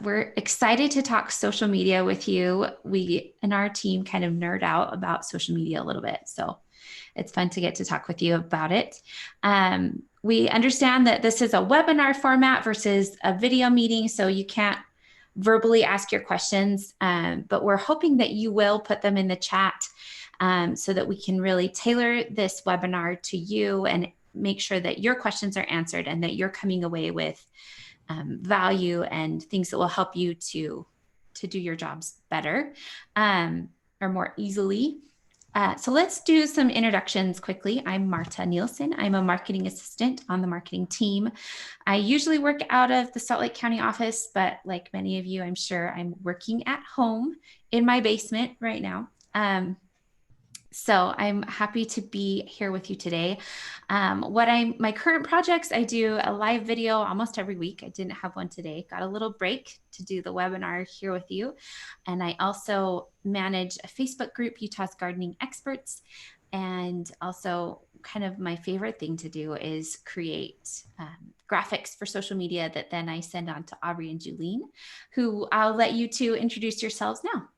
We're excited to talk social media with you. We and our team kind of nerd out about social media a little bit. So it's fun to get to talk with you about it. We understand that this is a webinar format versus a video meeting, so you can't verbally ask your questions, but we're hoping that you will put them in the chat so that we can really tailor this webinar to you and make sure that your questions are answered and that you're coming away with value and things that will help you to do your jobs better or more easily. So let's do some introductions quickly. I'm Marta Nielsen. I'm a marketing assistant on the marketing team. I usually work out of the Salt Lake County office, but like many of you, I'm sure I'm working at home in my basement right now. So I'm happy to be here with you today. My current projects, I do a live video almost every week. I didn't have one today, got a little break to do the webinar here with you. And I also manage a Facebook group, Utah's Gardening Experts. And also kind of my favorite thing to do is create graphics for social media that then I send on to Aubrey and Julene, who I'll let you two introduce yourselves now.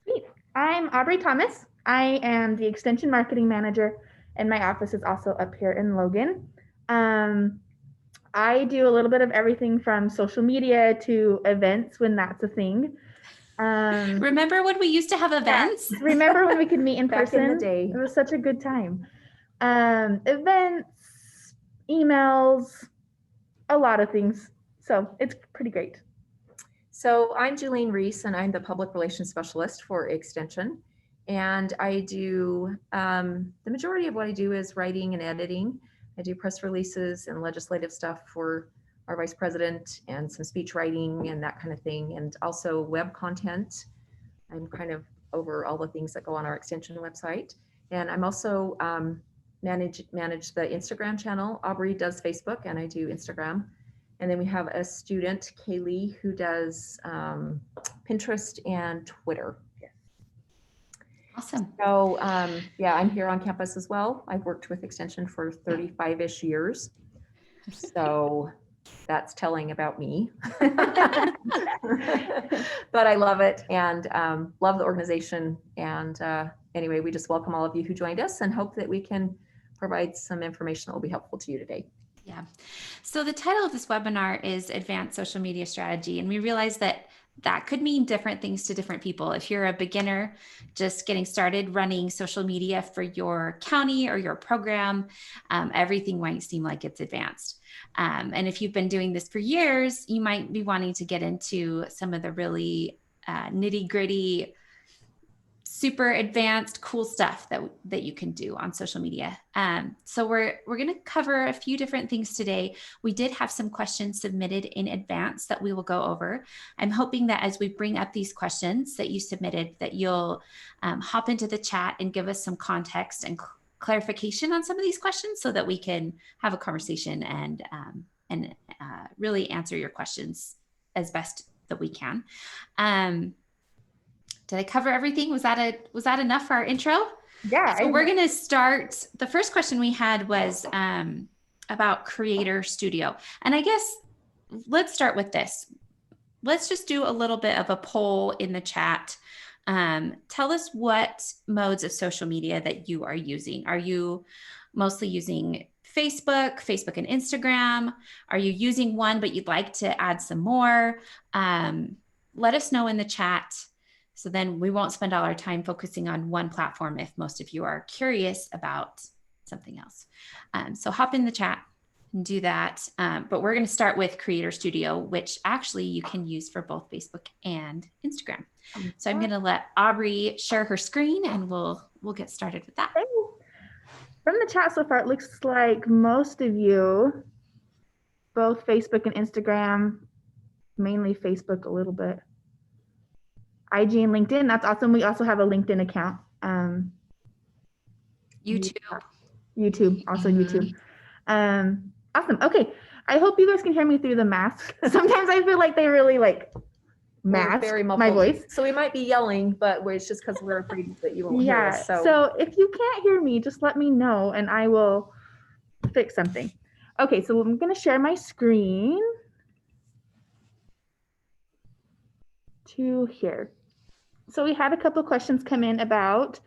Sweet. I'm Aubrey Thomas. I am the Extension Marketing Manager, and my office is also up here in Logan. I do a little bit of everything from social media to events when that's a thing. Remember when we used to have events? Yeah. Remember when we could meet in person? Back in the day. It was such a good time. Events, emails, a lot of things. So it's pretty great. So I'm Julene Reese, and I'm the Public Relations Specialist for Extension. And I do, the majority of what I do is writing and editing. I do press releases and legislative stuff for our Vice President and some speech writing and that kind of thing. And also web content. I'm kind of over all the things that go on our Extension website. And I'm also manage the Instagram channel. Aubrey does Facebook and I do Instagram. And then we have a student, Kaylee, who does Pinterest and Twitter. Awesome. So yeah, I'm here on campus as well. I've worked with Extension for 35-ish years. So that's telling about me. But I love it and love the organization. And anyway, we just welcome all of you who joined us and hope that we can provide some information that will be helpful to you today. Yeah. So the title of this webinar is Advanced Social Media Strategy. And we realize that could mean different things to different people. If you're a beginner just getting started running social media for your county or your program, everything might seem like it's advanced. And if you've been doing this for years, you might be wanting to get into some of the really nitty-gritty, super advanced, cool stuff that you can do on social media. So we're going to cover a few different things today. We did have some questions submitted in advance that we will go over. I'm hoping that as we bring up these questions that you submitted, that you'll hop into the chat and give us some context and clarification on some of these questions so that we can have a conversation and really answer your questions as best that we can. Did I cover everything? Was that enough for our intro? Yeah. So we're going to start. The first question we had was about Creator Studio. And I guess let's start with this. Let's just do a little bit of a poll in the chat. Tell us what modes of social media that you are using. Are you mostly using Facebook and Instagram? Are you using one, but you'd like to add some more? Let us know in the chat. So then we won't spend all our time focusing on one platform if most of you are curious about something else. So hop in the chat and do that. But we're going to start with Creator Studio, which actually you can use for both Facebook and Instagram. So I'm going to let Aubrey share her screen and we'll get started with that. From the chat so far, it looks like most of you, both Facebook and Instagram, mainly Facebook a little bit. IG and LinkedIn, that's awesome. We also have a LinkedIn account. YouTube, also YouTube. Awesome. Okay. I hope you guys can hear me through the mask. Sometimes I feel like they really mask my voice. So we might be yelling, but it's just because we're afraid that you won't hear us. So if you can't hear me, just let me know and I will fix something. Okay, so I'm going to share my screen. to here. So we had a couple questions come in about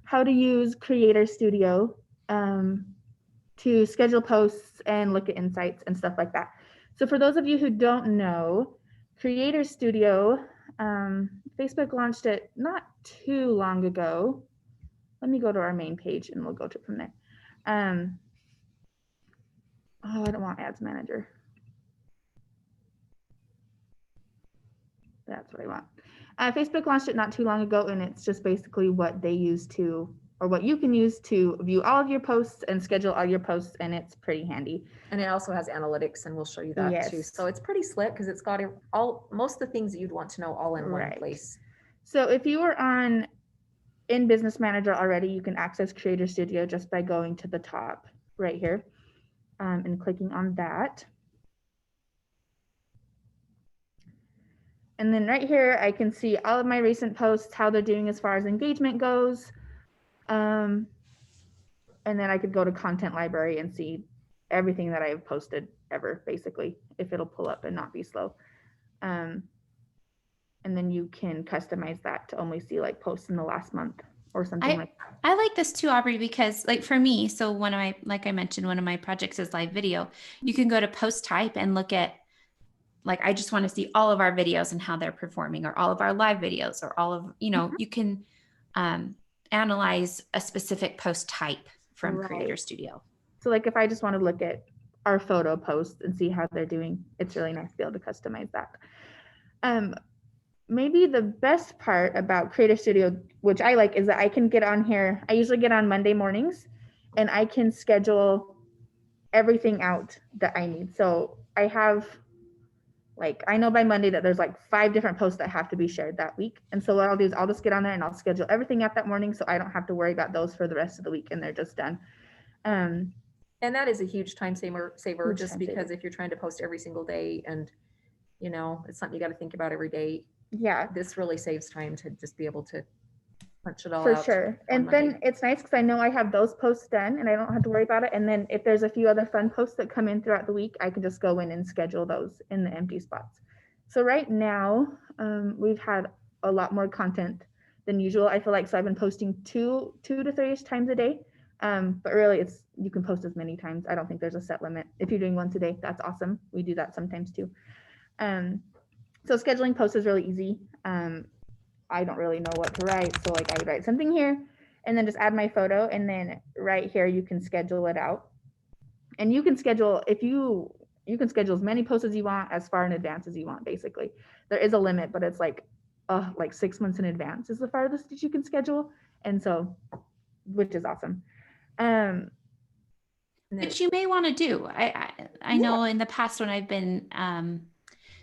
how to use Creator Studio to schedule posts and look at insights and stuff like that. So for those of you who don't know, Creator Studio, Facebook launched it not too long ago. Let me go to our main page and we'll go to it from there. Oh, I don't want Ads Manager. That's what I want. Facebook launched it not too long ago, and it's just basically what they use to, or what you can use to view all of your posts and schedule all your posts, and it's pretty handy. And it also has analytics, and we'll show you that too. So it's pretty slick because it's got most of the things that you'd want to know all in one place. So if you are in Business Manager already, you can access Creator Studio just by going to the top right here and clicking on that. And then right here, I can see all of my recent posts, how they're doing as far as engagement goes. And then I could go to Content Library and see everything that I've posted ever, basically, if it'll pull up and not be slow. And then you can customize that to only see like posts in the last month or something like that. I like this too, Aubrey, because like for me, so like I mentioned, one of my projects is live video. You can go to post type and look at, like, I just want to see all of our videos and how they're performing, or all of our live videos, or all of, you can analyze a specific post type from Creator Studio. So like if I just want to look at our photo posts and see how they're doing, it's really nice to be able to customize that. Maybe the best part about Creator Studio, which I like, is that I can get on here. I usually get on Monday mornings and I can schedule everything out that I need. So I have, like, I know by Monday that there's like 5 different posts that have to be shared that week. And so what I'll do is I'll just get on there and I'll schedule everything out that morning, so I don't have to worry about those for the rest of the week, and they're just done. And that is a huge time saver, just because if you're trying to post every single day and, it's something you got to think about every day. Yeah. This really saves time to just be able to punch it all out. For sure. And then it's nice because I know I have those posts done and I don't have to worry about it. And then if there's a few other fun posts that come in throughout the week, I can just go in and schedule those in the empty spots. So right now, we've had a lot more content than usual. I feel like, so I've been posting two to 3-ish times a day. But really you can post as many times. I don't think there's a set limit. If you're doing once a day, that's awesome. We do that sometimes too. So scheduling posts is really easy. I don't really know what to write. So like I would write something here and then just add my photo, and then right here, you can schedule it out. And you can schedule, you can schedule as many posts as you want, as far in advance as you want, basically. There is a limit, but it's like 6 months in advance is the farthest that you can schedule. And so, which is awesome. Which you may want to do. I know in the past when I've been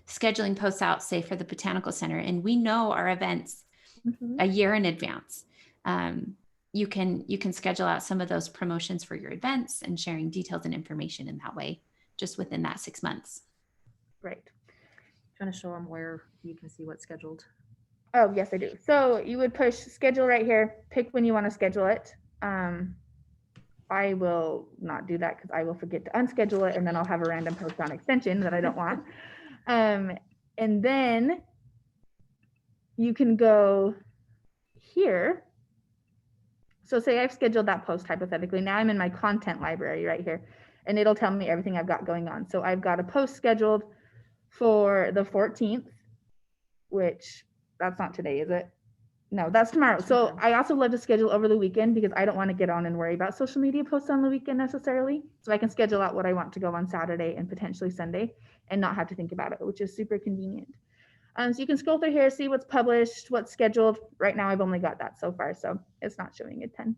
scheduling posts out, say for the Botanical Center, and we know our events a year in advance. You can schedule out some of those promotions for your events and sharing details and information in that way, just within that 6 months. Right. Trying to show them where you can see what's scheduled. Oh, yes, I do. So you would push schedule right here, pick when you want to schedule it. I will not do that because I will forget to unschedule it, and then I'll have a random post on extension that I don't want. And then you can go here. So say I've scheduled that post hypothetically. Now I'm in my content library right here, and it'll tell me everything I've got going on. So I've got a post scheduled for the 14th, which that's not today, is it? No, that's tomorrow. So I also love to schedule over the weekend because I don't want to get on and worry about social media posts on the weekend necessarily. So I can schedule out what I want to go on Saturday and potentially Sunday and not have to think about it, which is super convenient. So you can scroll through here, see what's published, what's scheduled. Right now, I've only got that so far, so it's not showing a ton.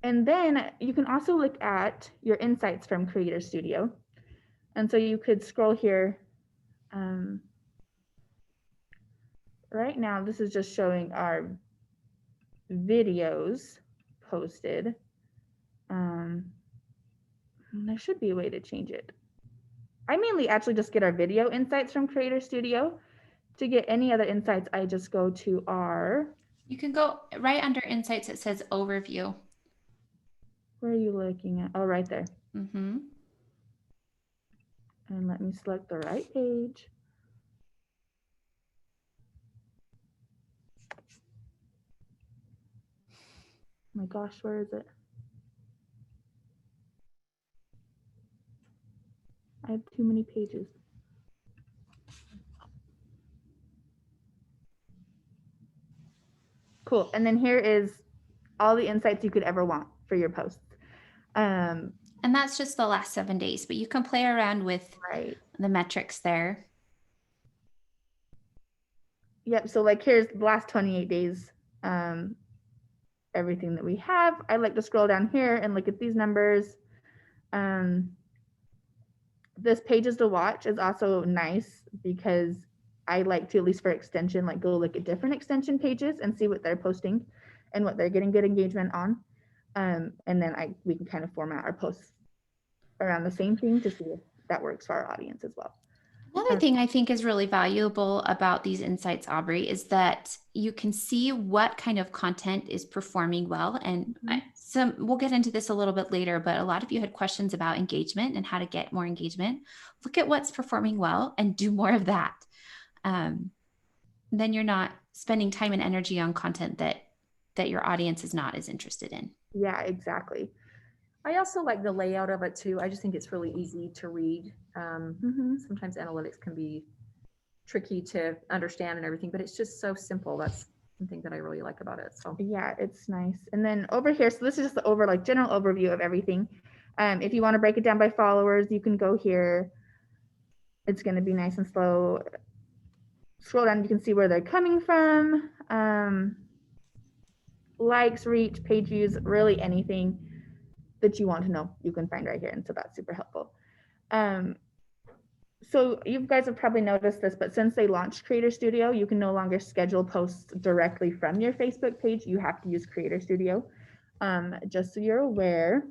And then you can also look at your insights from Creator Studio. And so you could scroll here. Right now, this is just showing our videos posted. There should be a way to change it. I mainly actually just get our video insights from Creator Studio. To get any other insights, I just go to our... You can go right under insights. It says overview. Where are you looking at? Oh, right there. Mm-hmm. And let me select the right page. my gosh, where is it? I have too many pages. Cool. And then here is all the insights you could ever want for your posts. And that's just the last 7 days, but you can play around with the metrics there. Yep. So like here's the last 28 days, everything that we have. I like to scroll down here and look at these numbers. This pages to watch is also nice because I like to, at least for extension, like go look at different extension pages and see what they're posting and what they're getting good engagement on. And then we can kind of format our posts around the same thing to see if that works for our audience as well. Another thing I think is really valuable about these insights, Aubrey, is that you can see what kind of content is performing well. And we'll get into this a little bit later, but a lot of you had questions about engagement and how to get more engagement. Look at what's performing well and do more of that. Then you're not spending time and energy on content that your audience is not as interested in. Yeah, exactly. I also like the layout of it too. I just think it's really easy to read. Sometimes analytics can be tricky to understand and everything, but it's just so simple. That's something that I really like about it. So yeah, it's nice. And then over here, so this is just the general overview of everything. If you want to break it down by followers, you can go here. It's going to be nice and slow. Scroll down, you can see where they're coming from. Likes, reach, page views, really anything that you want to know, you can find right here. And so that's super helpful. So you guys have probably noticed this, but since they launched Creator Studio, you can no longer schedule posts directly from your Facebook page. You have to use Creator Studio. Just so you're aware.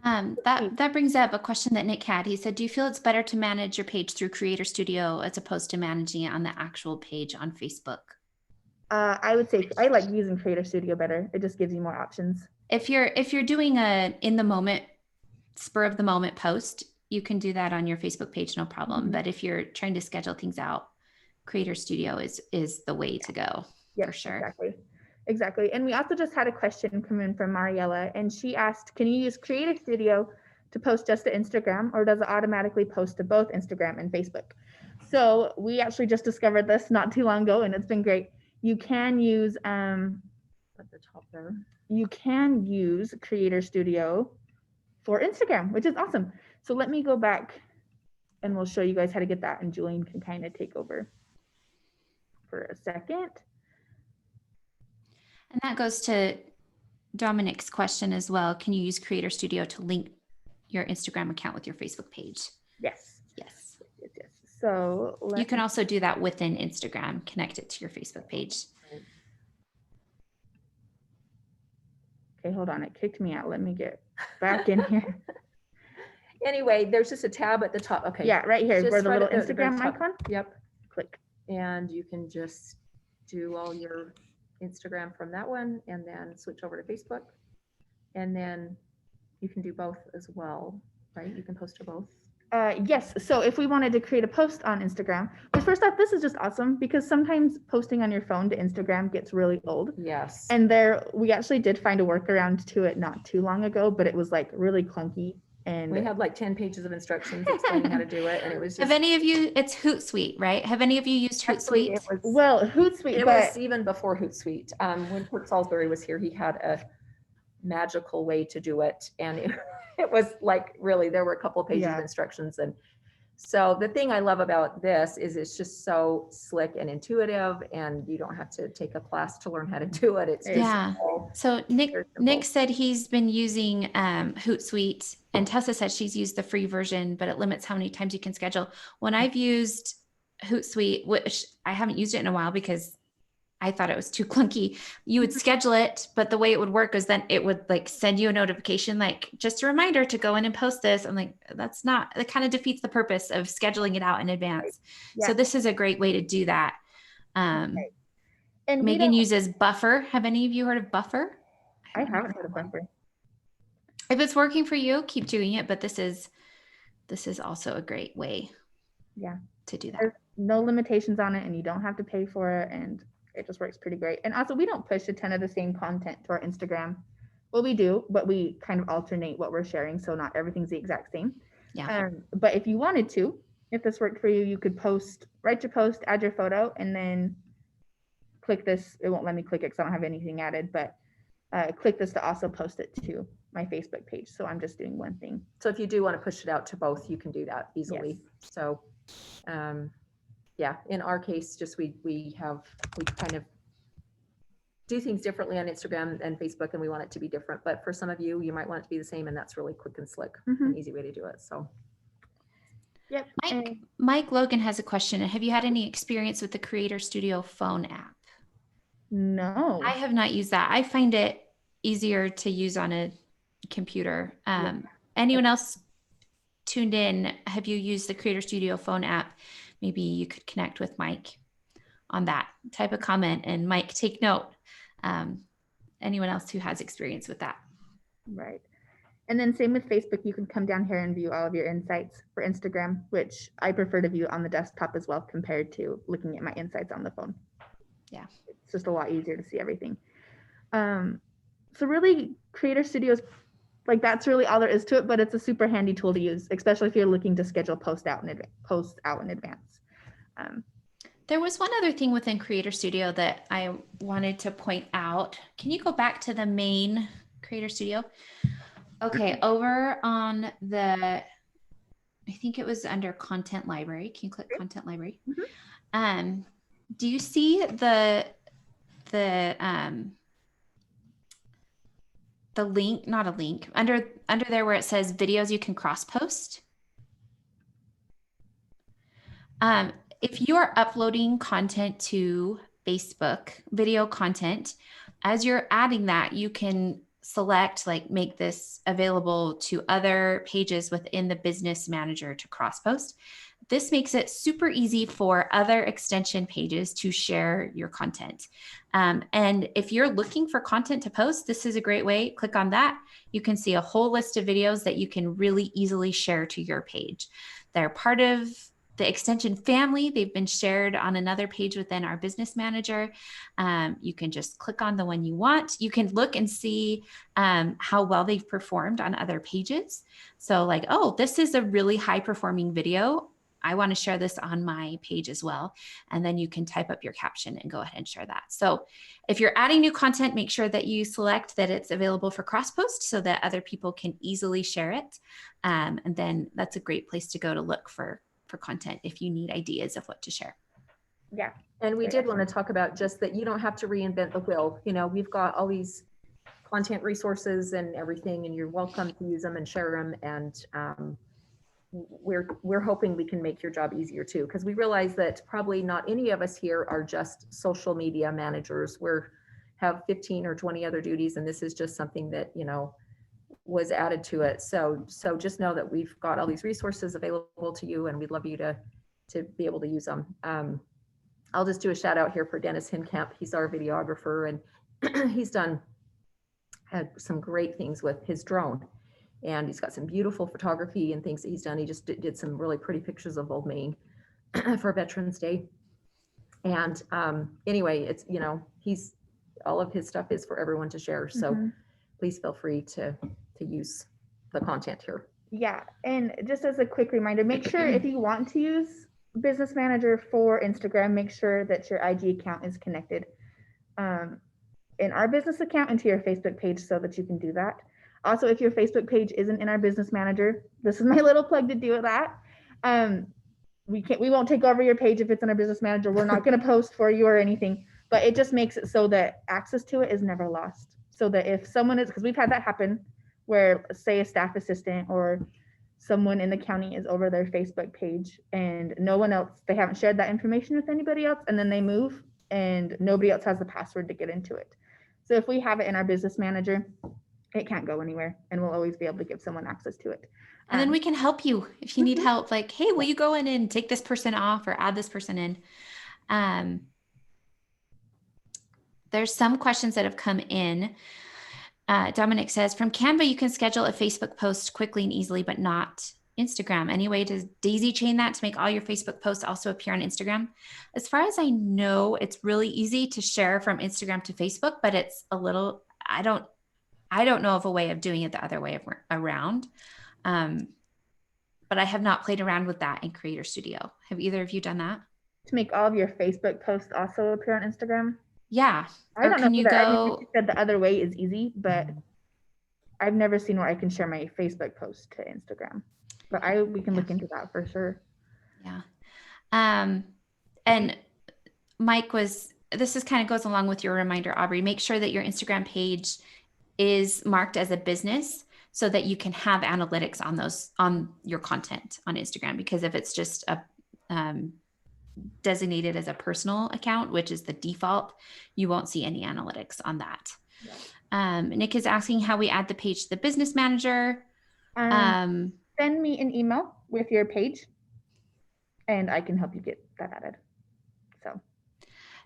That brings up a question that Nick had. He said, do you feel it's better to manage your page through Creator Studio as opposed to managing it on the actual page on Facebook? I would say I like using Creator Studio better. It just gives you more options. If you're doing a in the moment, spur of the moment post, you can do that on your Facebook page, no problem. But if you're trying to schedule things out, Creator Studio is the way to go. Yes, for sure. Exactly. And we also just had a question come in from Mariella, and she asked, can you use Creator Studio to post just to Instagram, or does it automatically post to both Instagram and Facebook? So we actually just discovered this not too long ago, and it's been great. You can use at the top there. You can use Creator Studio for Instagram, which is awesome. So let me go back and we'll show you guys how to get that, and Julian can kind of take over for a second. And that goes to Dominic's question as well. Can you use Creator Studio to link your Instagram account with your Facebook page? Yes. Yes. So you can also do that within Instagram, connect it to your Facebook page. Okay, hold on. It kicked me out. Let me get back in here. Anyway, there's just a tab at the top. Okay. Yeah, right here is where the right little Instagram icon. Yep. Click. And you can just do all your Instagram from that one and then switch over to Facebook. And then you can do both as well, right? You can post to both. Yes. So if we wanted to create a post on Instagram, which first off, this is just awesome because sometimes posting on your phone to Instagram gets really old. Yes. And we actually did find a workaround to it not too long ago, but it was like really clunky. And we had like 10 pages of instructions explaining how to do it. And it was just. Have any of you, it's Hootsuite, right? Have any of you used Hootsuite? Hootsuite. It was even before Hootsuite. When Kurt Salisbury was here, he had a magical way to do it. And it was like, really, there were a couple of pages of instructions. And so the thing I love about this is it's just so slick and intuitive, and you don't have to take a class to learn how to do it. It's just so Nick said he's been using Hootsuite, and Tessa said she's used the free version, but it limits how many times you can schedule. When I've used Hootsuite, which I haven't used it in a while because I thought it was too clunky, you would schedule it, but the way it would work is then it would like send you a notification, like just a reminder to go in and post this. I'm like, that kind of defeats the purpose of scheduling it out in advance. Yeah. So this is a great way to do that. And Megan uses Buffer. Have any of you heard of Buffer? I haven't heard of Buffer. If it's working for you, keep doing it. But this is also a great way to do that. There's no limitations on it, and you don't have to pay for it. And It just works pretty great. And also we don't push a ton of the same content to our Instagram. Well, we do, but we kind of alternate what we're sharing. So not everything's the exact same. Yeah. But if you wanted to, if this worked for you, you could write your post, add your photo, and then click this. It won't let me click it because I don't have anything added, but click this to also post it to my Facebook page. So I'm just doing one thing. So if you do want to push it out to both, you can do that easily. Yes. So, yeah, in our case, just we kind of do things differently on Instagram and Facebook, and we want it to be different. But for some of you, you might want it to be the same, and that's really quick and slick, an easy way to do it. So, yep. Mike Logan has a question. Have you had any experience with the Creator Studio phone app? No. I have not used that. I find it easier to use on a computer. Anyone else tuned in? Have you used the Creator Studio phone app? Maybe you could connect with Mike on that. Type a comment and Mike, take note. Anyone else who has experience with that? Right. And then same with Facebook, you can come down here and view all of your insights. For Instagram, which I prefer to view on the desktop as well compared to looking at my insights on the phone. Yeah. It's just a lot easier to see everything. So really Creator Studios, like that's really all there is to it, but it's a super handy tool to use, especially if you're looking to schedule posts out in advance. There was one other thing within Creator Studio that I wanted to point out. Can you go back to the main Creator Studio? Okay, over on I think it was under Content Library. Can you click Content Library? Do you see the link, not a link, under there where it says videos you can cross post? If you are uploading content to Facebook, video content, as you're adding that, you can select, like, make this available to other pages within the business manager to cross post. This makes it super easy for other extension pages to share your content. And if you're looking for content to post, this is a great way. Click on that. You can see a whole list of videos that you can really easily share to your page. They're part of the extension family. They've been shared on another page within our business manager. You can just click on the one you want. You can look and see how well they've performed on other pages. So like, oh, this is a really high performing video. I want to share this on my page as well. And then you can type up your caption and go ahead and share that. So if you're adding new content, make sure that you select that it's available for cross post so that other people can easily share it. And then that's a great place to go to look for content if you need ideas of what to share. Yeah. And we did want to talk about just that you don't have to reinvent the wheel. You know, we've got all these content resources and everything, and you're welcome to use them and share them. And we're hoping we can make your job easier too, because we realize that probably not any of us here are just social media managers. Have 15 or 20 other duties, and this is just something that, you know, was added to it. So just know that we've got all these resources available to you, and we'd love you to be able to use them. I'll just do a shout out here for Dennis Hinkamp. He's our videographer, and he's had some great things with his drone, and he's got some beautiful photography and things that he's done. He just did some really pretty pictures of Old Main for Veterans Day. And anyway, it's, you know, all of his stuff is for everyone to share. So please feel free to use the content here. Yeah. And just as a quick reminder, make sure if you want to use Business Manager for Instagram, make sure that your IG account is connected in our business account into your Facebook page so that you can do that. Also, if your Facebook page isn't in our Business Manager, this is my little plug to do that. We won't take over your page if it's in our Business Manager. We're not going to post for you or anything, but it just makes it so that access to it is never lost. So that if someone is, because we've had that happen, where say a staff assistant or someone in the county is over their Facebook page and no one else, they haven't shared that information with anybody else, and then they move and nobody else has the password to get into it. So if we have it in our Business Manager, it can't go anywhere, and we'll always be able to give someone access to it. And then we can help you if you need help, like, hey, will you go in and take this person off or add this person in? There's some questions that have come in. Dominic says, from Canva, you can schedule a Facebook post quickly and easily, but not Instagram? Any way to daisy chain that to make all your Facebook posts also appear on Instagram? As far as I know, it's really easy to share from Instagram to Facebook, but it's a little, I don't know of a way of doing it the other way around. But I have not played around with that in Creator Studio. Have either of you done that? To make all of your Facebook posts also appear on Instagram? Yeah. I Or don't know can you either. I mean, go? you said the other way is easy, but I've never seen where I can share my Facebook post to Instagram. But we can look into that for sure. Yeah. And this is kind of goes along with your reminder, Aubrey. Make sure that your Instagram page is marked as a business so that you can have analytics on your content on Instagram. Because if it's just a designated as a personal account, which is the default, you won't see any analytics on that. Nick is asking how we add the page to the business manager. Send me an email with your page and I can help you get that added. So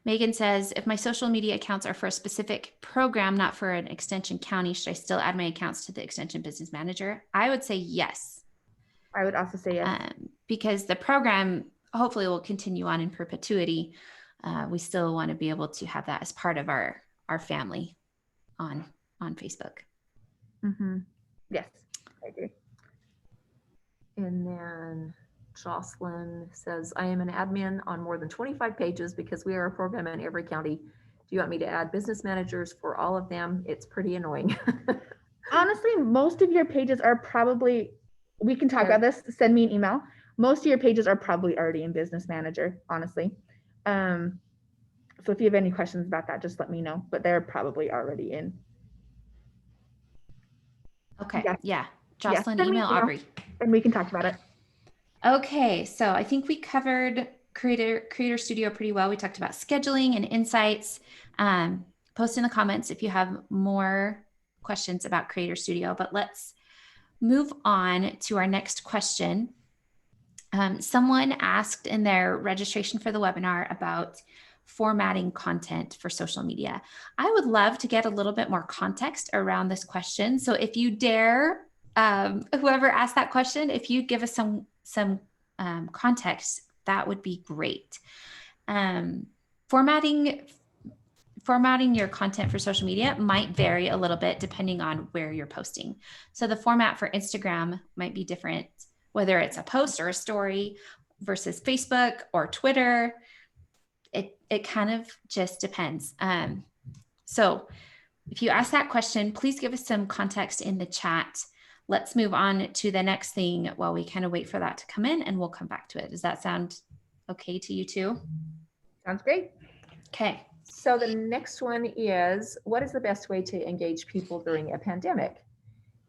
Megan says, if my social media accounts are for a specific program, not for an extension county, should I still add my accounts to the extension business manager? I would say yes. I would also say yes. Because the program hopefully will continue on in perpetuity. We still want to be able to have that as part of our family on Facebook. Mm-hmm. Yes, I agree. And then Jocelyn says, I am an admin on more than 25 pages because we are a program in every county. Do you want me to add business managers for all of them? It's pretty annoying. Honestly, most of your pages are probably, we can talk about this, send me an email. Most of your pages are probably already in Business Manager, honestly. So if you have any questions about that, just let me know, but they're probably already in. Okay, yeah. Jocelyn, Send me email Aubrey. And we can talk about it. Okay, so I think we covered Creator Studio pretty well. We talked about scheduling and insights. Post in the comments if you have more questions about Creator Studio, but let's move on to our next question. Someone asked in their registration for the webinar about formatting content for social media. I would love to get a little bit more context around this question. So if you dare, whoever asked that question, if you give us some context, that would be great. Formatting your content for social media might vary a little bit depending on where you're posting. So the format for Instagram might be different, whether it's a post or a story versus Facebook or Twitter. It kind of just depends. So if you ask that question, please give us some context in the chat. Let's move on to the next thing while we kind of wait for that to come in, and we'll come back to it. Does that sound okay to you too? Sounds great. Okay. So the next one is, what is the best way to engage people during a pandemic?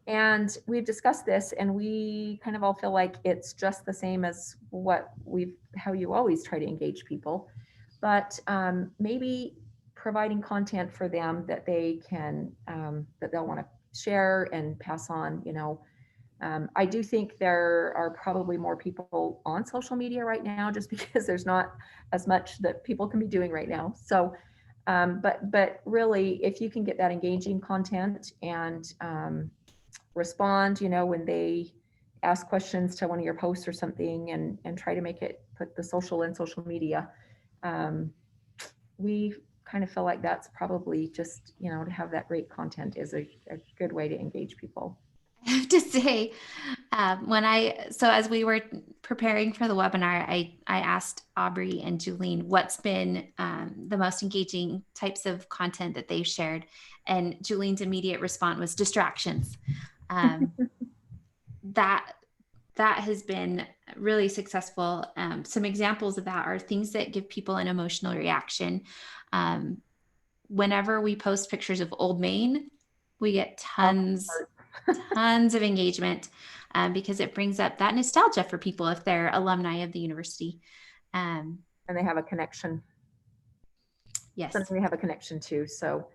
And we've discussed this, and we kind of all feel like it's just the same as how you always try to engage people, but maybe providing content for them that they can, that they'll want to share and pass on. I do think there are probably more people on social media right now, just because there's not as much that people can be doing right now. So, but really, if you can get that engaging content and respond, when they ask questions to one of your posts or something, and try to make it, put the social in social media. We kind of feel like that's probably just, to have that great content is a good way to engage people. I have to say, as we were preparing for the webinar, I asked Aubrey and Julene what's been the most engaging types of content that they've shared. And Julene's immediate response was distractions. That has been really successful. Some examples of that are things that give people an emotional reaction. Whenever we post pictures of Old Main, we get tons of engagement because it brings up that nostalgia for people if they're alumni of the university. And they have a connection. Yes. Something they have a connection to. So,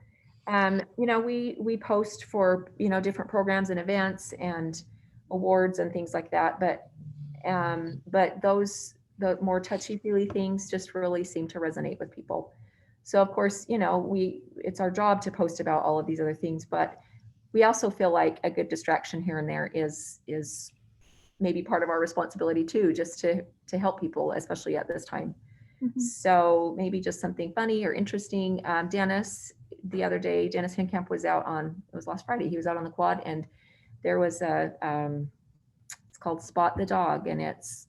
we post for, different programs and events and awards and things like that. But the more touchy-feely things just really seem to resonate with people. So of course, it's our job to post about all of these other things, but we also feel like a good distraction here and there is maybe part of our responsibility too, just to help people, especially at this time. Mhm. So maybe just something funny or interesting. Dennis, the other day, Dennis Hinkamp was out on, it was last Friday, he was out on the quad, and there was it's called Spot the Dog, and it's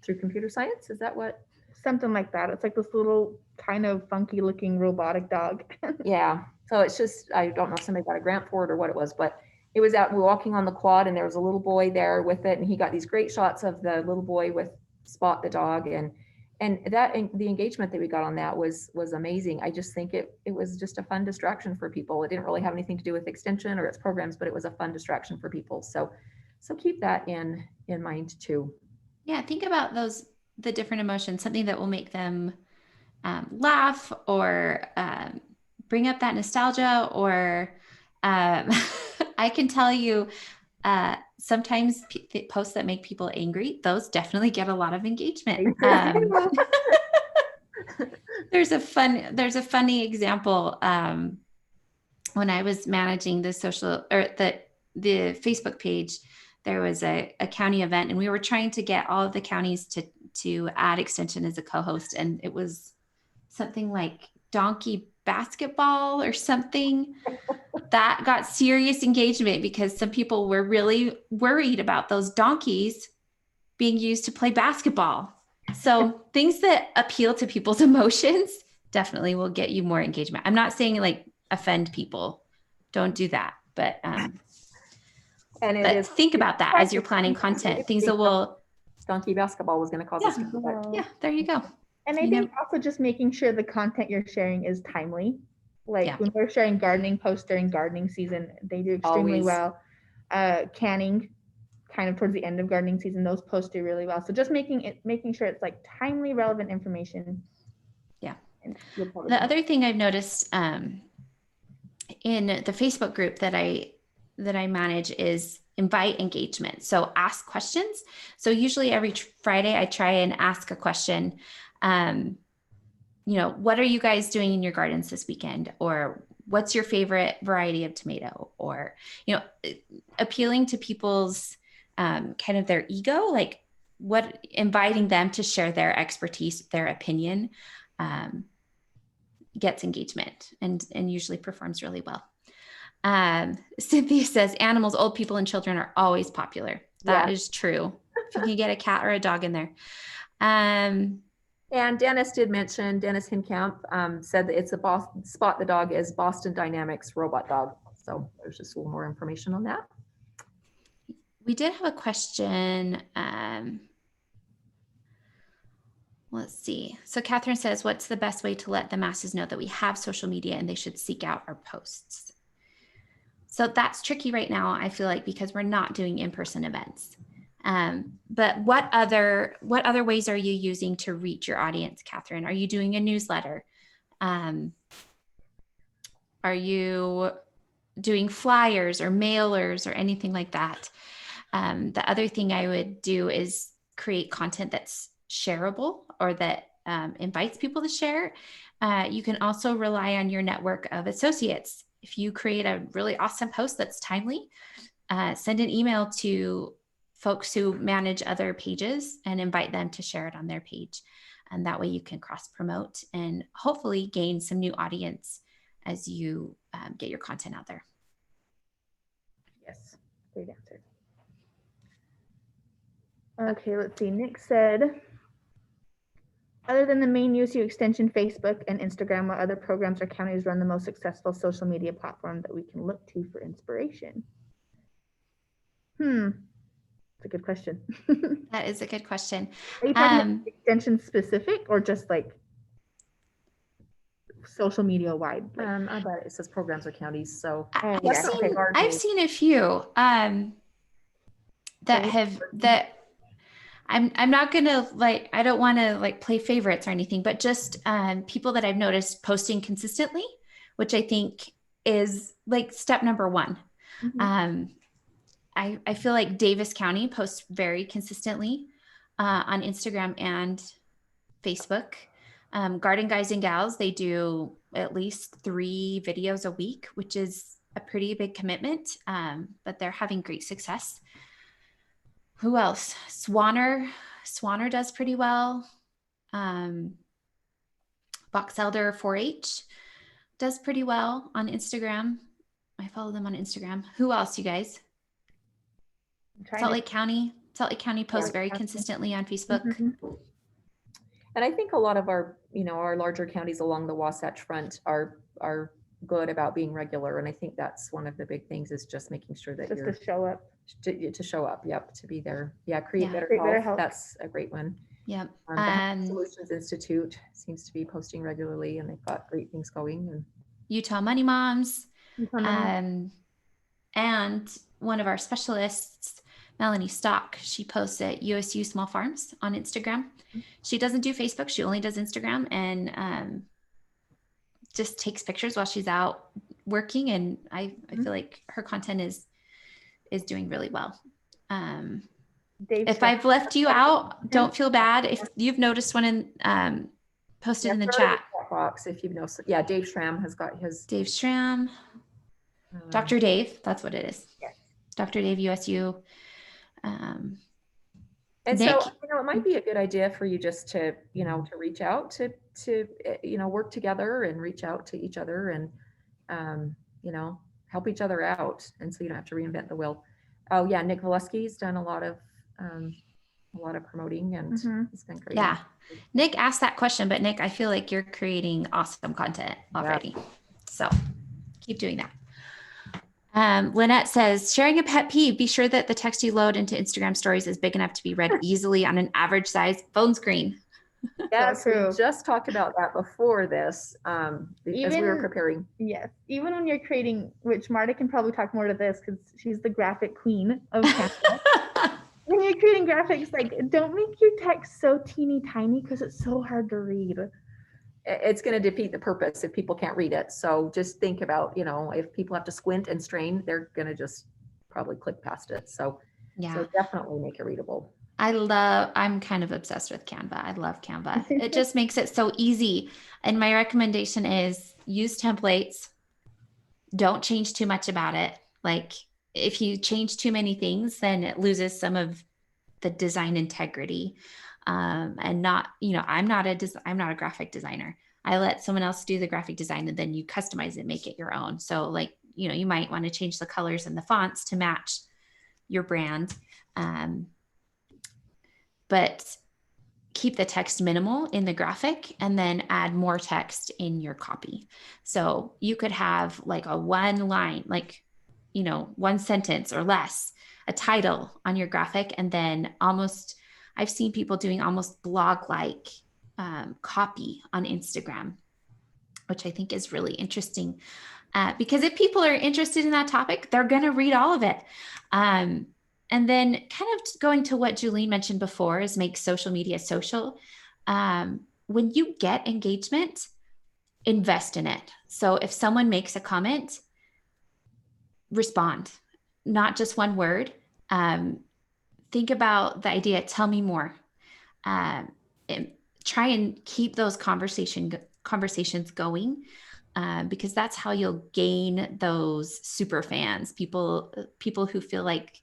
through computer science. Is that what? Something like that. It's like this little kind of funky looking robotic dog. Yeah. So it's just, I don't know if somebody got a grant for it or what it was, but it was out, we were walking on the quad, and there was a little boy there with it, and he got these great shots of the little boy with Spot the dog, and that, and the engagement that we got on that was amazing. I just think it was just a fun distraction for people. It didn't really have anything to do with extension or its programs, but it was a fun distraction for people. So keep that in mind too. Yeah, think about the different emotions, something that will make them laugh or bring up that nostalgia, or I can tell you sometimes posts that make people angry, those definitely get a lot of engagement. There's a funny example. When I was managing the social or the Facebook page, there was a county event, and we were trying to get all of the counties to add extension as a co-host, and it was something like donkey basketball or something that got serious engagement because some people were really worried about those donkeys being used to play basketball. So things that appeal to people's emotions definitely will get you more engagement. I'm not saying like offend people. Don't do that. But think about that as you're planning content. Things that will. Donkey basketball was going to cause us to do that. Yeah, there you go. And I think also just making sure the content you're sharing is timely. Like when we're sharing gardening posts during gardening season, they do extremely well. Canning, kind of towards the end of gardening season, those posts do really well. So just making sure it's like timely, relevant information. Yeah. The other thing I've noticed in the Facebook group that I manage is invite engagement. So ask questions. So usually every Friday I try and ask a question. What are you guys doing in your gardens this weekend? Or what's your favorite variety of tomato? Or, appealing to people's kind of their ego, like inviting them to share their expertise, their opinion, gets engagement and usually performs really well. Cynthia says animals, old people, and children are always popular. That is true. If you can get a cat or a dog in there. And Dennis did mention, Dennis Hinkamp said that it's Spot the Dog is Boston Dynamics robot dog. So there's just a little more information on that. We did have a question. Let's see. So Catherine says, what's the best way to let the masses know that we have social media and they should seek out our posts? So that's tricky right now, I feel like, because we're not doing in-person events. But what other ways are you using to reach your audience, Catherine? Are you doing a newsletter? Are you doing flyers or mailers or anything like that? The other thing I would do is create content that's shareable or that invites people to share. You can also rely on your network of associates. If you create a really awesome post that's timely, send an email to folks who manage other pages and invite them to share it on their page. And that way you can cross promote and hopefully gain some new audience as you get your content out there. Yes, great answer. Okay, let's see. Nick said, other than the main USU extension, Facebook and Instagram, what other programs or counties run the most successful social media platform that we can look to for inspiration? That's a good question. That is a good question. Are you talking about extension specific or just like social media wide? I bet it says programs or counties. So I've seen a few that I'm not gonna I don't want to play favorites or anything, but just people that I've noticed posting consistently, which I think is step number one. Mm-hmm. I feel like Davis County posts very consistently on Instagram and Facebook. Garden Guys and Gals, they do at least 3 videos a week, which is a pretty big commitment, but they're having great success. Who else? Swanner does pretty well. Box Elder 4-H does pretty well on Instagram. I follow them on Instagram. Who else, you guys? Salt Lake County posts very consistently on Facebook. Mm-hmm. And I think a lot of our, our larger counties along the Wasatch Front are good about being regular. And I think that's one of the big things, is just making sure that Just you're to show up. to show up. Yep. To be there. Yeah. Create Better Create Better Health. Health. That's a great one. Yep. The Health Solutions Institute seems to be posting regularly, and they've got great things going. And Utah Money Moms. Mm-hmm. And one of our specialists, Melanie Stock, she posts at USU Small Farms on Instagram. She doesn't do Facebook. She only does Instagram, and just takes pictures while she's out working. And I feel like her content is doing really well. If I've left you out, don't feel bad. If you've noticed one in posted in the chat box, if you've noticed. Yeah, Dave Schramm has got his. Dave Schramm. Dr. Dave, that's what it is. Yes. Dr. Dave, USU. And Nick? so, it might be a good idea for you just to, to reach out to, work together and reach out to each other and, help each other out. And so you don't have to reinvent the wheel. Oh yeah. Nick Valesky's done a lot of promoting, and it's been great. Yeah. Nick asked that question, but Nick, I feel like you're creating awesome content already. Yeah. So keep doing that. Lynette says, sharing a pet peeve, be sure that the text you load into Instagram stories is big enough to be read easily on an average size phone screen. Yes, we just talked about that before this, as we were preparing. Yes, even when you're creating, which Marta can probably talk more to this because she's the graphic queen of Canva. When you're creating graphics, don't make your text so teeny tiny because it's so hard to read. It's going to defeat the purpose if people can't read it. So just think about, if people have to squint and strain, they're going to just probably click past it. So, so definitely make it readable. I'm kind of obsessed with Canva. I love Canva. It just makes it so easy. And my recommendation is use templates. Don't change too much about it. Like if you change too many things, then it loses some of the design integrity. And not, I'm not a graphic designer. I let someone else do the graphic design, and then you customize it, make it your own. So you might want to change the colors and the fonts to match your brand. But keep the text minimal in the graphic and then add more text in your copy. So you could have a one line, one sentence or less, a title on your graphic, and then I've seen people doing almost blog-like copy on Instagram, which I think is really interesting because if people are interested in that topic, they're going to read all of it. And then kind of going to what Julene mentioned before is make social media social. When you get engagement, invest in it. So if someone makes a comment, respond, not just one word. Think about the idea, tell me more. And try and keep those conversations going because that's how you'll gain those super fans, people who feel like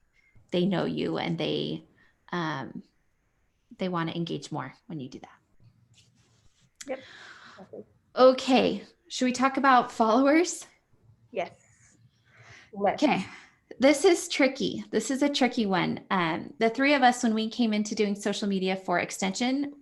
they know you and they want to engage more when you do that. Yep. Okay. Should we talk about followers? Yes. Okay. This is tricky. This is a tricky one. The three of us, when we came into doing social media for Extension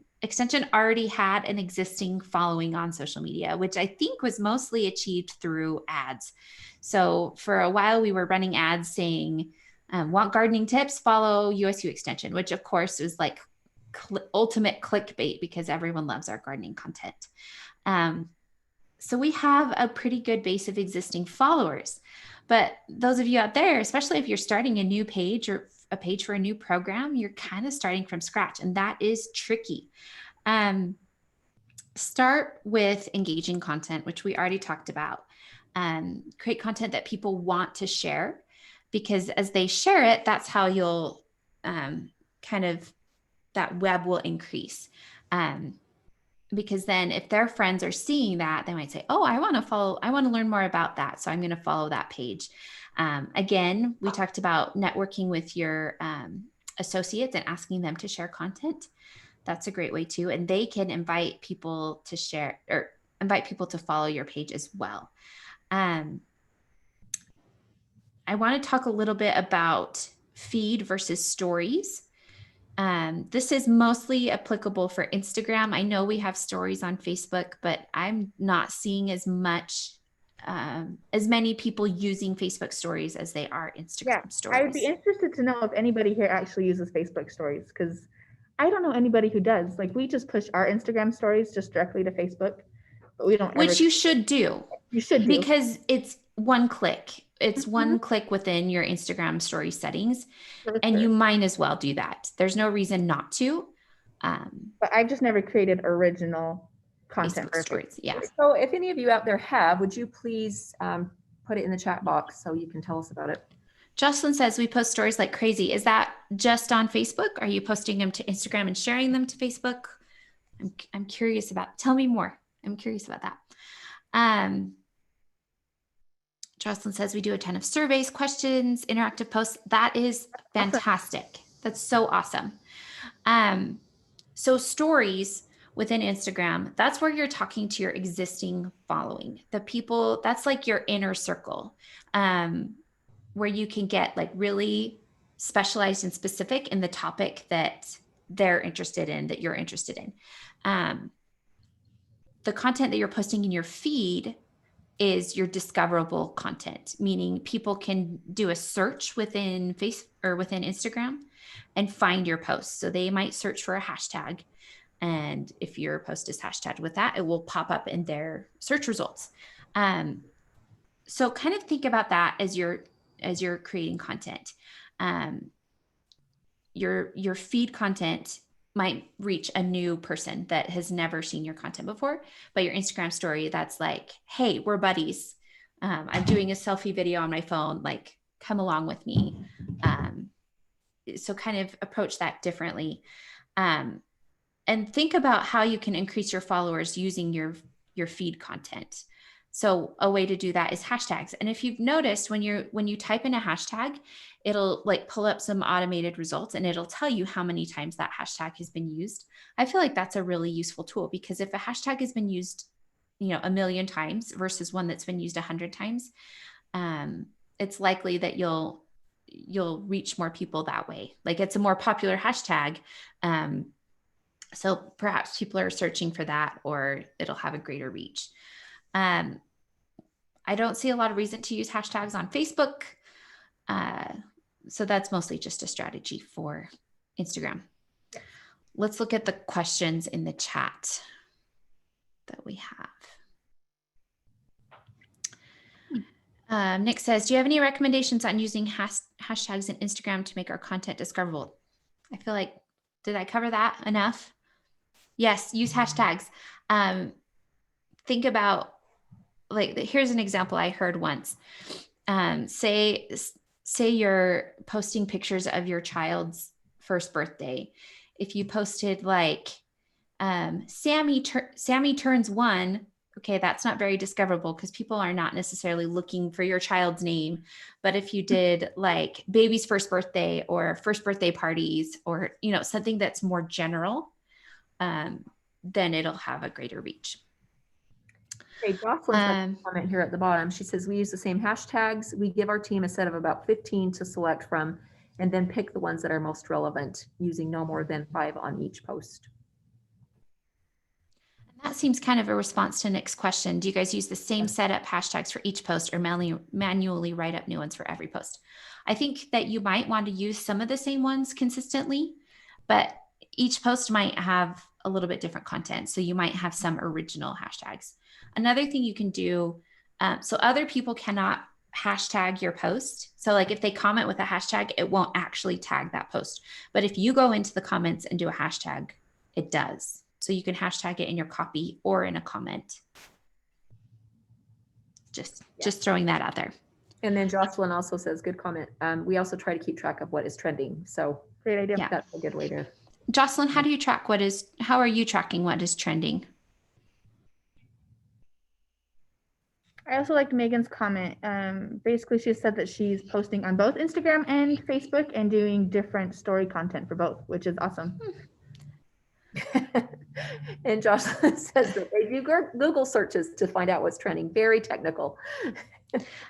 already had an existing following on social media, which I think was mostly achieved through ads. So for a while we were running ads saying, want gardening tips, follow USU Extension, which of course is ultimate clickbait because everyone loves our gardening content. So we have a pretty good base of existing followers. But those of you out there, especially if you're starting a new page or a page for a new program, you're kind of starting from scratch, and that is tricky. Start with engaging content, which we already talked about. Create content that people want to share, because as they share it, that's how you'll that web will increase. Because then if their friends are seeing that, they might say, oh, I want to learn more about that. So I'm going to follow that page. Again, we talked about networking with your associates and asking them to share content. That's a great way too. And they can invite people to share or invite people to follow your page as well. I want to talk a little bit about feed versus stories. This is mostly applicable for Instagram. I know we have stories on Facebook, but I'm not seeing as many people using Facebook stories as they are Instagram stories. I would be interested to know if anybody here actually uses Facebook stories, because I don't know anybody who does. Like, we just push our Instagram stories just directly to Facebook, but we don't. Which you should do. You should do. Because it's one click. It's one click within your Instagram story settings, and you might as well do that. There's no reason not to. But I've just never created original content for stories. Yeah. So if any of you out there have, would you please put it in the chat box so you can tell us about it? Jocelyn says we post stories like crazy. Is that just on Facebook? Are you posting them to Instagram and sharing them to Facebook? I'm curious about. Tell me more. I'm curious about that. Jocelyn says we do a ton of surveys, questions, interactive posts. That is fantastic. That's so awesome. So stories within Instagram, that's where you're talking to your existing following, the people, that's like your inner circle, where you can get like really specialized and specific in the topic that they're interested in, that you're interested in. The content that you're posting in your feed is your discoverable content, meaning people can do a search within Facebook or within Instagram and find your post. So they might search for a hashtag, and if your post is hashtagged with that, it will pop up in their search results. So kind of think about that as you're creating content. Your feed content might reach a new person that has never seen your content before, but your Instagram story, that's like, hey, we're buddies. I'm doing a selfie video on my phone, like come along with me. So kind of approach that differently. And think about how you can increase your followers using your feed content. So a way to do that is hashtags. And if you've noticed, when you type in a hashtag, it'll like pull up some automated results and it'll tell you how many times that hashtag has been used. I feel like that's a really useful tool, because if a hashtag has been used, 1 million times versus one that's been used 100 times, it's likely that you'll reach more people that way. Like, it's a more popular hashtag. So perhaps people are searching for that, or it'll have a greater reach. I don't see a lot of reason to use hashtags on Facebook. So that's mostly just a strategy for Instagram. Let's look at the questions in the chat that we have. Nick says, do you have any recommendations on using hashtags in Instagram to make our content discoverable? I feel like, did I cover that enough? Yes, use hashtags. Think about, like, here's an example I heard once. Say you're posting pictures of your child's first birthday. If you posted like, Sammy turns 1, okay, that's not very discoverable because people are not necessarily looking for your child's name. But if you did like baby's first birthday or first birthday parties, or, something that's more general, then it'll have a greater reach. Hey, Jocelyn's comment here at the bottom. She says, we use the same hashtags. We give our team a set of about 15 to select from, and then pick the ones that are most relevant, using no more than 5 on each post. And that seems kind of a response to Nick's question. Do you guys use the same setup hashtags for each post, or manually write up new ones for every post? I think that you might want to use some of the same ones consistently, but each post might have a little bit different content. So you might have some original hashtags. Another thing you can do, so other people cannot hashtag your post. So like if they comment with a hashtag, it won't actually tag that post. But if you go into the comments and do a hashtag, it does. So you can hashtag it in your copy or in a comment. Just throwing that out there. And then Jocelyn also says, good comment. We also try to keep track of what is trending. So great idea. Yeah. That's a good way to. Jocelyn, how are you tracking what is trending? I also liked Megan's comment. Basically, she said that she's posting on both Instagram and Facebook and doing different story content for both, which is awesome. And Josh says that they do Google searches to find out what's trending. Very technical.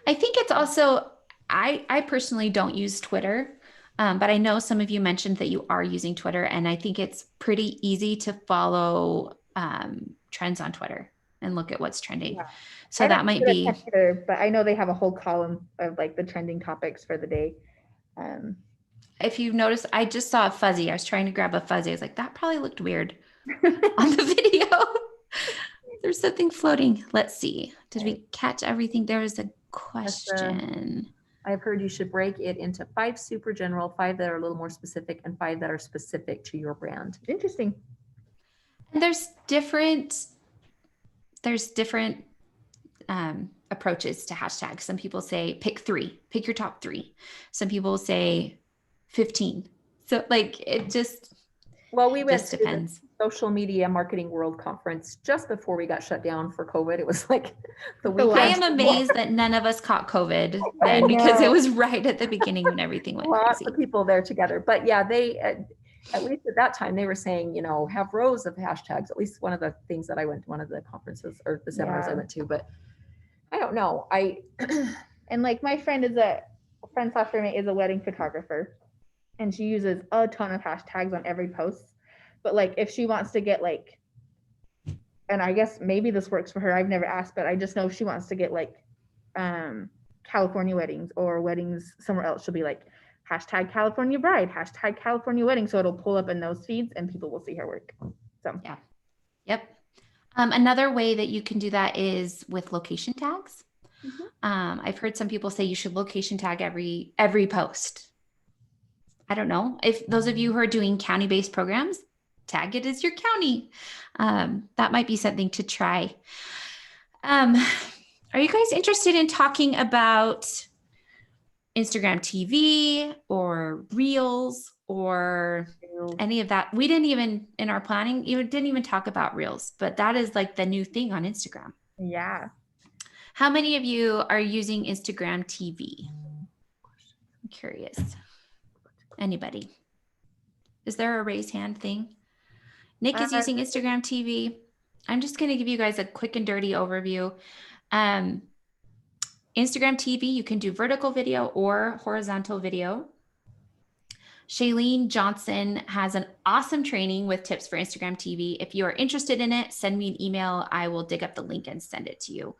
I think it's also, I personally don't use Twitter, but I know some of you mentioned that you are using Twitter, and I think it's pretty easy to follow trends on Twitter and look at what's trending. Yeah. So that might be. Either, but I know they have a whole column of like the trending topics for the day. If you notice, I just saw a fuzzy. I was trying to grab a fuzzy. I was like, that probably looked weird on the video. There's something floating. Let's see. Did we catch everything? There was a question. I've heard you should break it into 5 super general, 5 that are a little more specific, and 5 that are specific to your brand. Interesting. And there's different approaches to hashtags. Some people say pick 3, pick your top 3. Some people say 15. So like it just, well, we went just depends. To the Social Media Marketing World Conference just before we got shut down for COVID. It was like the weekend. I am amazed that none of us caught COVID then, because it was right at the beginning when everything went Lots crazy. of people there together. But yeah, they, at least at that time, they were saying, you know, have rows of hashtags. At least one of the things that I went to, one of the conferences or the seminars I went to, but I don't know. And like my friend is a wedding photographer, and she uses a ton of hashtags on every post. But like if she wants to get like, and I guess maybe this works for her, I've never asked, but I just know if she wants to get like California weddings or weddings somewhere else, she'll be like hashtag California bride, hashtag California wedding. So it'll pull up in those feeds and people will see her work. So yeah. Yep. Another way that you can do that is with location tags. Mm-hmm. I've heard some people say you should location tag every post. I don't know if those of you who are doing county-based programs, tag it as your county. That might be something to try. Are you guys interested in talking about Instagram TV or Reels or any of that? We didn't even, in our planning, didn't even talk about Reels, but that is like the new thing on Instagram. Yeah. How many of you are using Instagram TV? I'm curious. Anybody? Is there a raise hand thing? Nick is using Instagram TV. I'm just going to give you guys a quick and dirty overview. Instagram TV, you can do vertical video or horizontal video. Shailene Johnson has an awesome training with tips for Instagram TV. If you are interested in it, send me an email. I will dig up the link and send it to you.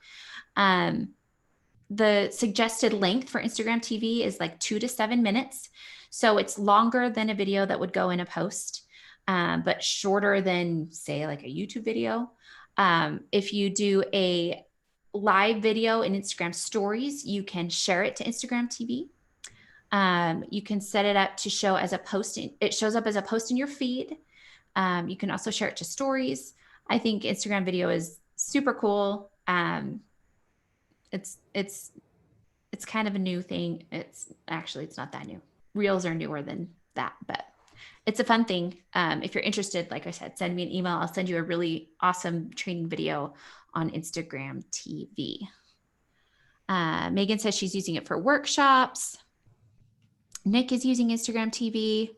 The suggested length for Instagram TV is like 2 to 7 minutes. So it's longer than a video that would go in a post, but shorter than, say, like a YouTube video. If you do a live video in Instagram stories, you can share it to Instagram TV. You can set it up to show as a post. It shows up as a post in your feed. You can also share it to stories. I think Instagram video is super cool. It's kind of a new thing. It's not that new. Reels are newer than that, but it's a fun thing. If you're interested, like I said, send me an email. I'll send you a really awesome training video on Instagram TV. Megan says she's using it for workshops. Nick is using Instagram TV.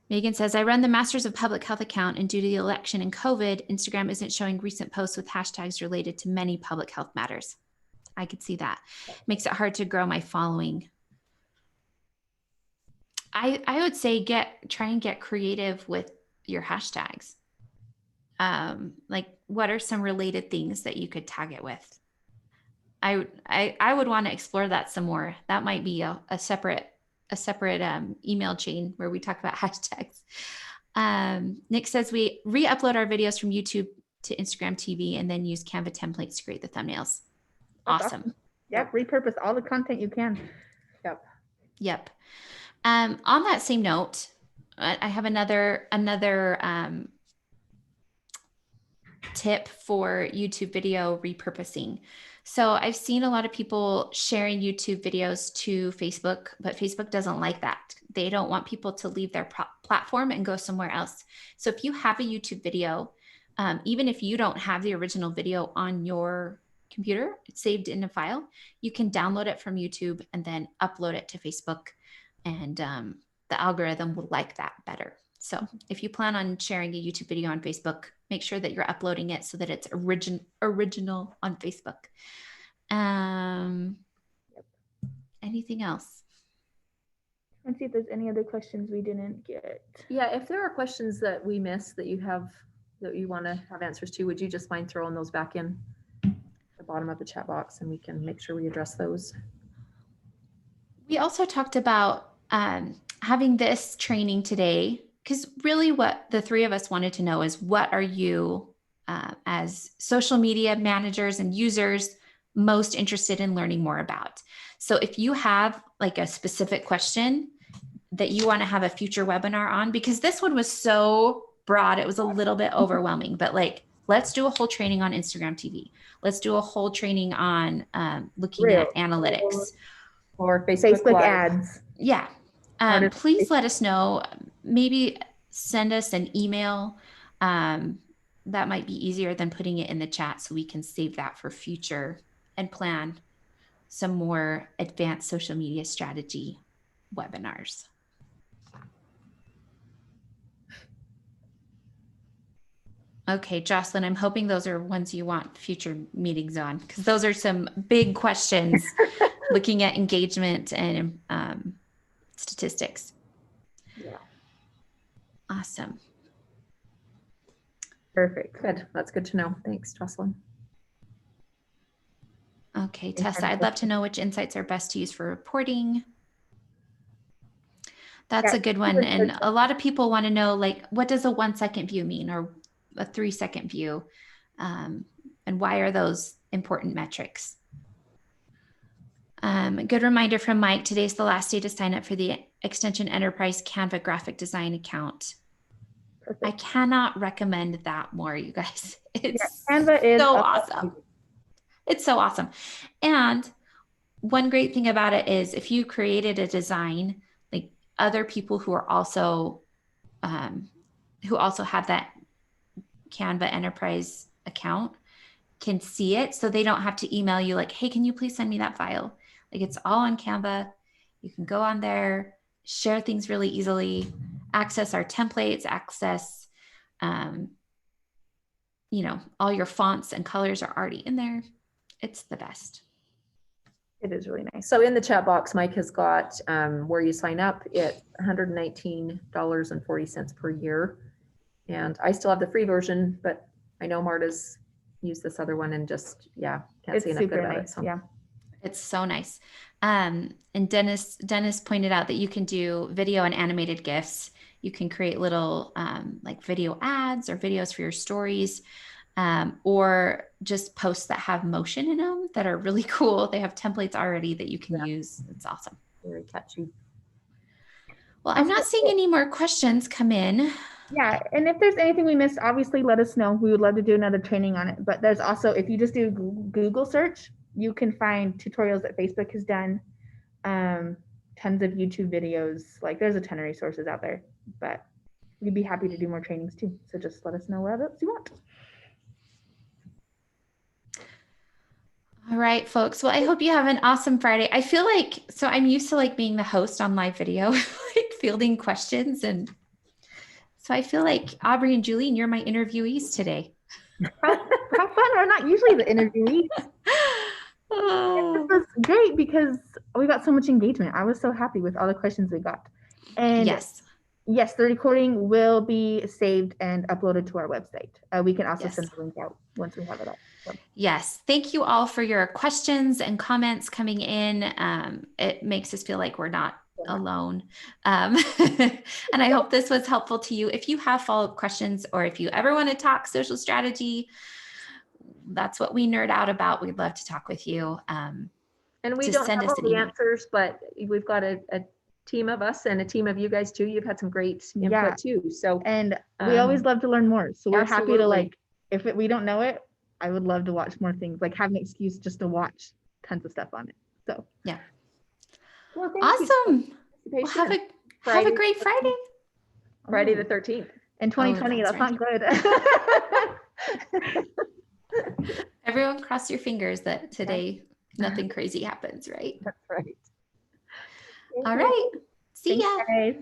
Megan says, I run the Masters of Public Health account, and due to the election and COVID, Instagram isn't showing recent posts with hashtags related to many public health matters. I could see that. Makes it hard to grow my following. I would say try and get creative with your hashtags. Like what are some related things that you could tag it with? I would want to explore that some more. That might be a separate email chain where we talk about hashtags. Nick says we re-upload our videos from YouTube to Instagram TV and then use Canva templates to create the thumbnails. Awesome. Yep. Repurpose all the content you can. Yep. On that same note, I have another tip for YouTube video repurposing. So I've seen a lot of people sharing YouTube videos to Facebook, but Facebook doesn't like that. They don't want people to leave their platform and go somewhere else. So if you have a YouTube video, even if you don't have the original video on your computer. It's saved in a file. You can download it from YouTube and then upload it to Facebook, and the algorithm will like that better. So if you plan on sharing a YouTube video on Facebook, make sure that you're uploading it so that it's original on Facebook. Anything else? Let's see if there's any other questions we didn't get. Yeah, if there are questions that we missed that you want to have answers to, would you just mind throwing those back in the bottom of the chat box, and we can make sure we address those? We also talked about having this training today, because really what the three of us wanted to know is, what are you as social media managers and users most interested in learning more about? So if you have like a specific question that you want to have a future webinar on, because this one was so broad, it was a little bit overwhelming, but like, let's do a whole training on Instagram TV. Let's do a whole training on looking at analytics. Or Facebook ads. Yeah. Please let us know. Maybe send us an email. That might be easier than putting it in the chat, so we can save that for future and plan some more advanced social media strategy webinars. Okay, Jocelyn, I'm hoping those are ones you want future meetings on, because those are some big questions looking at engagement and statistics. Yeah. Awesome. Perfect. Good. That's good to know. Thanks, Jocelyn. Okay, Tessa, I'd love to know which insights are best to use for reporting. That's a good one. And a lot of people want to know, like, what does a 1 second view mean, or a 3 second view? And why are those important metrics? A good reminder from Mike, today's the last day to sign up for the Extension Enterprise Canva graphic design account. Perfect. I cannot recommend that more, you guys. It's Canva is so awesome. It's so awesome. And one great thing about it is, if you created a design, like, other people who are also have that Canva Enterprise account can see it, so they don't have to email you like, hey, can you please send me that file? Like, it's all on Canva. You can go on there, share things really easily, access our templates, access, all your fonts and colors are already in there. It's the best. It is really nice. So in the chat box, Mike has got where you sign up at $119.40 per year. And I still have the free version, but I know Marta's used this other one and just, can't say enough good about it. So. Yeah. It's so nice. And Dennis pointed out that you can do video and animated GIFs. You can create little like video ads or videos for your stories, or just posts that have motion in them that are really cool. They have templates already that you can use. It's awesome. Very catchy. Well, I'm not seeing any more questions come in. Yeah, and if there's anything we missed, obviously let us know. We would love to do another training on it. But there's also, if you just do Google search, you can find tutorials that Facebook has done, tons of YouTube videos. Like, there's a ton of resources out there. But we'd be happy to do more trainings too. So just let us know what else you want. All right, folks. Well, I hope you have an awesome Friday. I feel like, so I'm used to like being the host on live video, like fielding questions. And so I feel like Aubrey and Julene, you're my interviewees today. How fun. We're not usually the interviewees. Oh. It was great because we got so much engagement. I was so happy with all the questions we got. And yes, the recording will be saved and uploaded to our website. We can also send the link out once we have it up. So. Yes. Thank you all for your questions and comments coming in. It makes us feel like we're not alone. And I hope this was helpful to you. If you have follow-up questions, or if you ever want to talk social strategy, that's what we nerd out about. We'd love to talk with you. And we don't have all the answers, but we've got a team of us and a team of you guys too. You've had some great input too. So, and we always love to learn more. So we're happy to, like, if we don't know it, I would love to watch more things, like have an excuse just to watch tons of stuff on it. So yeah. Well, awesome. Well, have a great Friday. Friday the 13th. In 2020, that's not good. Everyone cross your fingers that today nothing crazy happens, right? That's right. All right. See Thanks, ya. guys.